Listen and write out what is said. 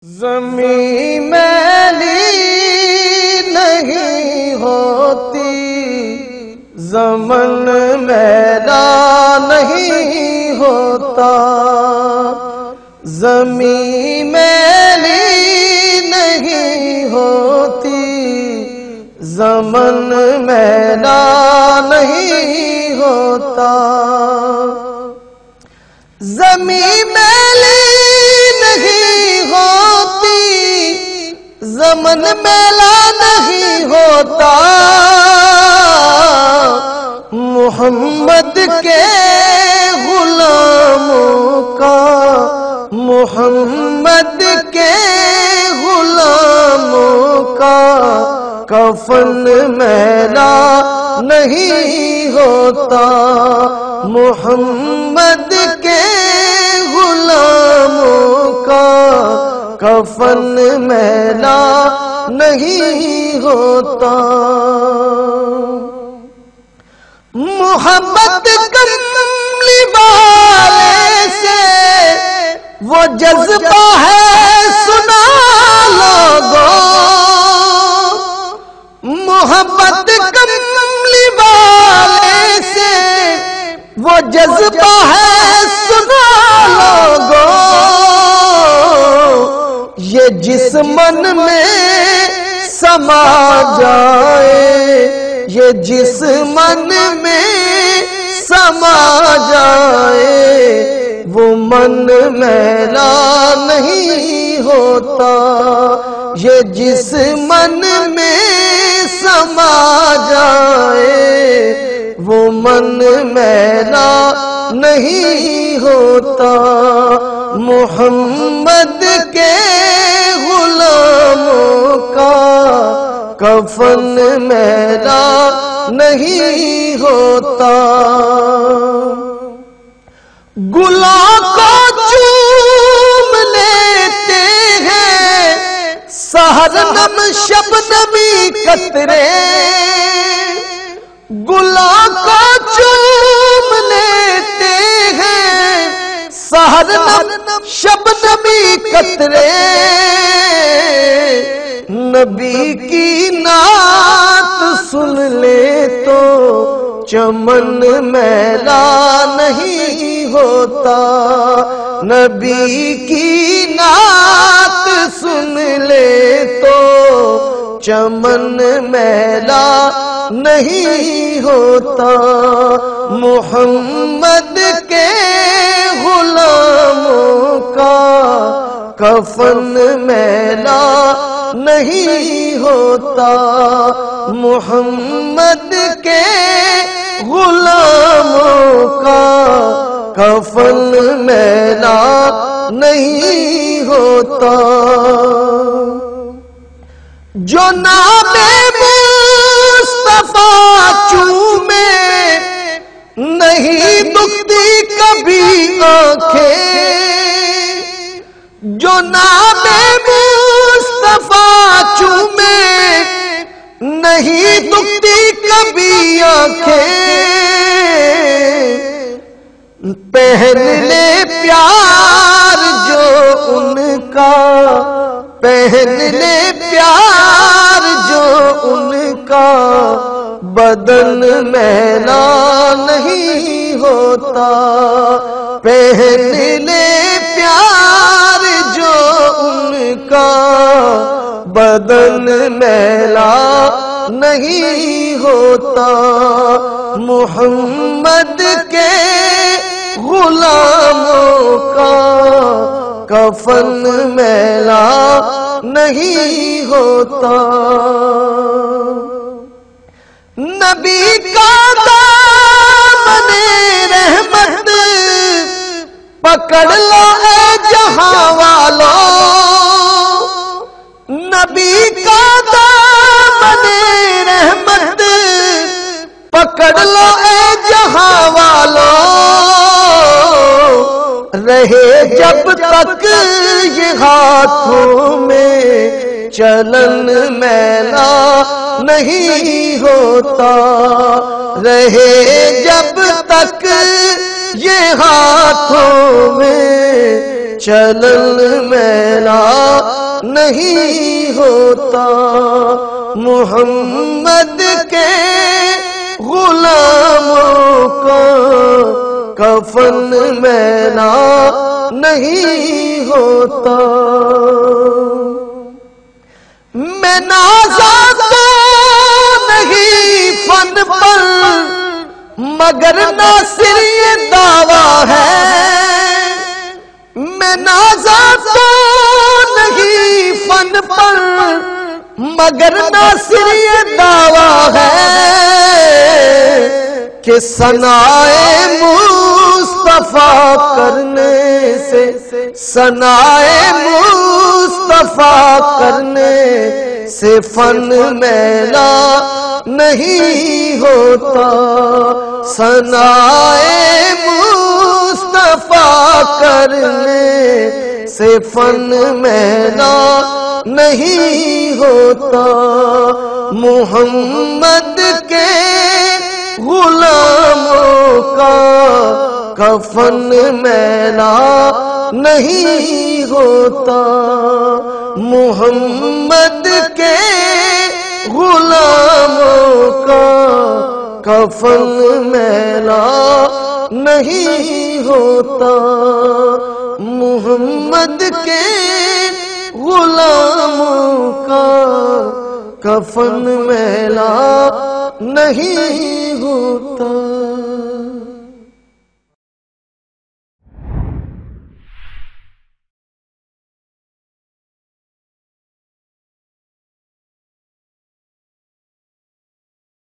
زمین میلی نہیں ہوتی، زمن میلا نہیں ہوتا، زمین میلی نہیں ہوتی، زمن میلا نہیں ہوتا، زمین میلی نہیں ہوتی، زمن میلا نہیں ہوتا، محمد کے غلاموں کا، محمد کے غلاموں کا کفن میلا نہیں ہوتا، محمد کے غلاموں کا کفن میلا نہیں ہوتا، محبت کملی والے سے وہ جذبہ ہے سنا لوگوں، محبت کملی والے سے وہ جذبہ ہے سنا لوگوں، یہ جس من میں سما جائے، یہ جس من میں سما جائے، وہ من میلا نہیں ہوتا، یہ جس من میں سما جائے، وہ من میلا نہیں ہوتا، محمد کے غلاموں کا کفن میلا نہیں ہوتا، گلوں کو چوم لیتے ہیں سحرنم شبنمی قطرے، گلوں کو چوم لیتے ہیں سحرنم شبنمی قطرے، نبی کی نعت سن لے تو چمن میلا نہیں ہوتا، نبی کی نعت سن لے تو چمن میلا نہیں ہوتا، محمد کے غلاموں کا کفن میلا نہیں ہوتا، محمد کے غلاموں کا کفن میلا نہیں ہوتا، جو نام مصطفیٰ چومے نہیں دکھتی کبھی آنکھیں، جو نام مصطفیٰ چومے نہیں دکھتی کبھی آنکھیں، پہن لے پیار جو ان کا، پہن لے پیار جو ان کا، بدن میلا نہیں ہوتا، پہن لے پیار جو ان کا، بدن میلا نہیں ہوتا، محمد کے غلاموں کا کفن میلا نہیں ہوتا، نبی کا دامن رحمت پکڑ لو اے جہاں والوں، نبی کا دامن رحمت پکڑ لو اے جہاں والوں، رہے جب تک یہ ہاتھوں میں چلن میلا نہیں ہوتا، رہے جب تک یہ ہاتھوں میں چلن میلا نہیں ہوتا، محمد کے غلاموں کا کفن میلا نہیں ہوتا۔ میں نازا تو نہیں فن پر، مگر ناصر یہ دعویٰ ہے۔ میں نازا تو نہیں فن پر، مگر ناصر یہ دعویٰ ہے کہ ثنائے مصطفیٰ کرنے سے، ثنائے مصطفیٰ کرنے سے فن میلا نہیں ہوتا، ثنائے مصطفیٰ کرنے سے فن میلا نہیں ہوتا، محمد کے غلاموں کا کفن میلا نہیں ہوتا، محمد کے غلاموں کا کفن میلا نہیں ہوتا، محمد کے غلاموں کا کفن میلا نہیں ہوتا۔